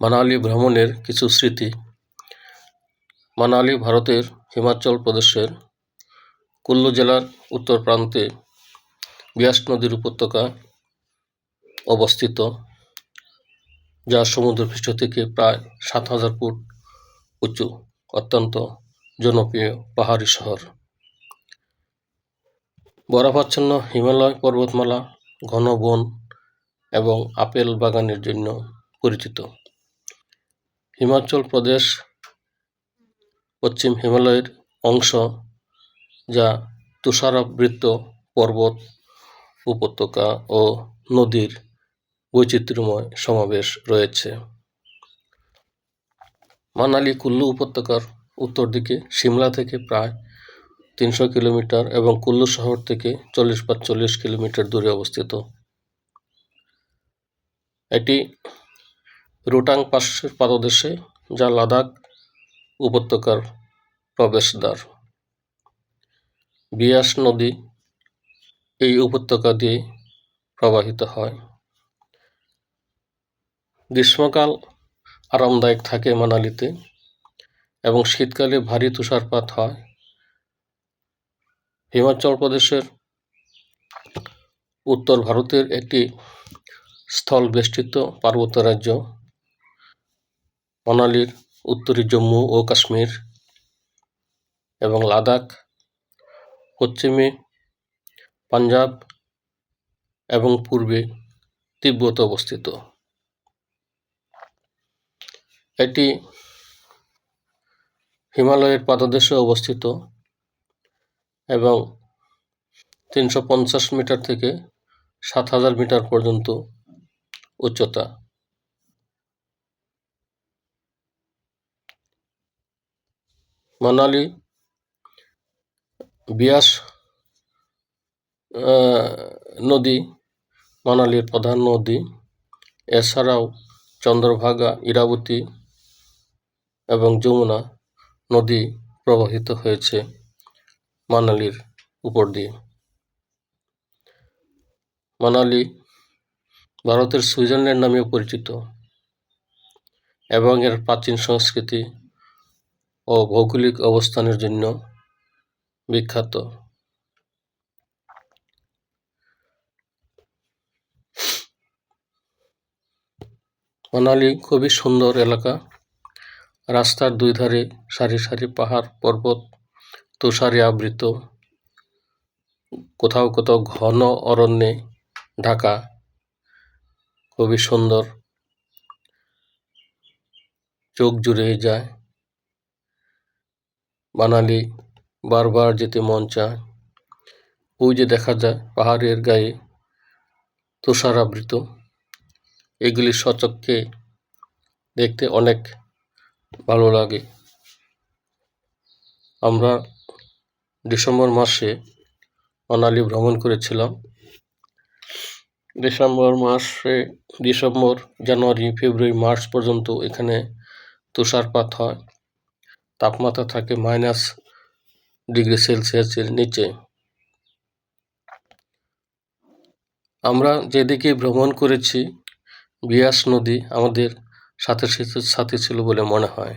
মানালি ভ্রমণের কিছু স্মৃতি। মানালি ভারতের হিমাচল প্রদেশের কুল্লু জেলার উত্তর প্রান্তে বিয়াস নদীর উপত্যকা অবস্থিত, যা সমুদ্রপৃষ্ঠ থেকে প্রায় ৭,০০০ ফুট উঁচু, অত্যন্ত জনপ্রিয় পাহাড়ি শহর। বরফাচ্ছন্ন হিমালয় পর্বতমালা, ঘন বন এবং আপেল বাগানের জন্য পরিচিত। হিমাচল প্রদেশ পশ্চিম হিমালয়ের অংশ, যা তুষারাবৃত পর্বত, উপত্যকা ও নদীর বৈচিত্র্যময় সমাবেশ রয়েছে। মানালি কুল্লু উপত্যকার উত্তর দিকে সিমলা থেকে প্রায় ৩০০ কিলোমিটার এবং কুল্লু শহর থেকে ৪০-৪৫ কিলোমিটার দূরে অবস্থিত। এটি রোটাং পাসের পাদদেশে, যা লাদাখ উপত্যকার প্রবেশদ্বার। বিয়াস নদী এই উপত্যকা দিয়ে প্রবাহিত হয়। গ্রীষ্মকাল আরামদায়ক থাকে মানালিতে এবং শীতকালে ভারী তুষারপাত হয়। হিমাচল প্রদেশের উত্তর ভারতের একটি স্থল বেষ্টিত পার্বত্য রাজ্য। মানালির উত্তরে জম্মু ও কাশ্মীর এবং লাদাখ, পশ্চিমে পাঞ্জাব এবং পূর্বে তিব্বত অবস্থিত। এটি হিমালয়ের পাদদেশে অবস্থিত এবং ৩৫০ মিটার থেকে ৭,০০০ মিটার পর্যন্ত উচ্চতা। মানালি বিয়াস নদী মানালির প্রধান নদী। এছাড়াও চন্দ্রভাগা, ইরাবতী এবং যমুনা নদী প্রবাহিত হয়েছে মানালির উপর দিয়ে। মানালি ভারতের সুইজারল্যান্ড নামেও পরিচিত এবং এর প্রাচীন সংস্কৃতি ও ভৌগোলিক অবস্থানের জন্য বিখ্যাত। মানালি খুবই সুন্দর এলাকা। রাস্তার দুই ধারে সারি সারি পাহাড় পর্বত, তুষারে আবৃত, কোথাও কোথাও ঘন অরণ্যে ঢাকা। খুবই সুন্দর, চোখ জুড়ে যায়। মানালি বারবার যেতে মন চায়। ওই যে দেখা যায় পাহাড়ের গায়ে তুষারাবৃত, এগুলি সচক্ষে দেখতে অনেক ভালো লাগে। আমরা ডিসেম্বর মাসে মানালি ভ্রমণ করেছিলাম। ডিসেম্বর, জানুয়ারি, ফেব্রুয়ারি, মার্চ পর্যন্ত এখানে তুষারপাত হয়। তাপমাত্রা থাকে -ডিগ্রি সেলসিয়াসের নিচে। আমরা যেদিকে ভ্রমণ করেছি, বিয়াস নদী আমাদের সাথে ছিল বলে মনে হয়।